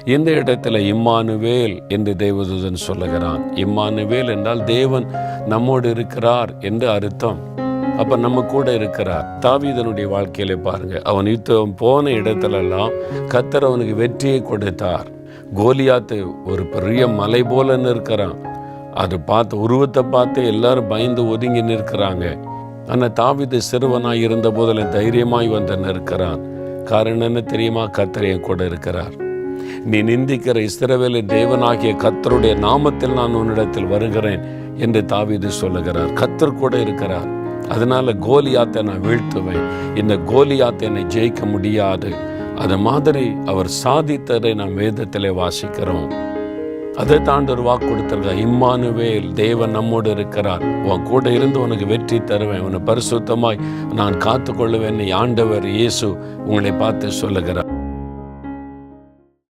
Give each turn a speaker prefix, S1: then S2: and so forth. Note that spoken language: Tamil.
S1: இந்த இடத்துல இம்மானுவேல் என்று தேவதூதன் சொல்லுகிறான். இம்மானுவேல் என்றால் தேவன் நம்மோடு இருக்கிறார் என்று அர்த்தம். அப்ப நம்ம கூட இருக்கிறார். தாவீதனுடைய வாழ்க்கையில பாருங்க, அவன் யுத்தம் போன இடத்துலலாம் கர்த்தர் அவனுக்கு வெற்றியை கொடுத்தார். கோலியாத்து ஒரு பெரிய மலை போல நிற்கிறான். அது உருவத்தை பார்த்து எல்லாரும் பயந்து ஒதுங்கி நிற்கிறாங்க. ஆனால் தாவீது சிறுவனாய் இருந்த போதில் தைரியமாய் வந்து நிற்கிறான். காரணம் என்ன தெரியுமா? கர்த்தர் என் கூட இருக்கிறார். நீ நிந்திக்கிற இஸ்ரவேலின் தேவனாகிய கர்த்தருடைய நாமத்தில் நான் உன்னிடத்தில் வருகிறேன் என்று தாவீது சொல்லுகிறார். கர்த்தர் கூட இருக்கிறார். அதனால கோலியாத்தை நான் வீழ்த்துவேன். இந்த கோலியாத்தை என்னை ஜெயிக்க முடியாது. அது மாதிரி அவர் சாதித்ததை நாம் வேதத்திலே வாசிக்கிறோம். அதை தாண்டி ஒரு வாக்கு கொடுத்திருக்க, இம்மானுவேல், தேவன் நம்மோடு இருக்கிறார், உன் கூட இருந்து உனக்கு வெற்றி தருவேன், உன்னை பரிசுத்தமாய் நான் காத்து கொள்ளுவேன். ஆண்டவர் இயேசு உங்களை பார்த்து சொல்லுகிறார்.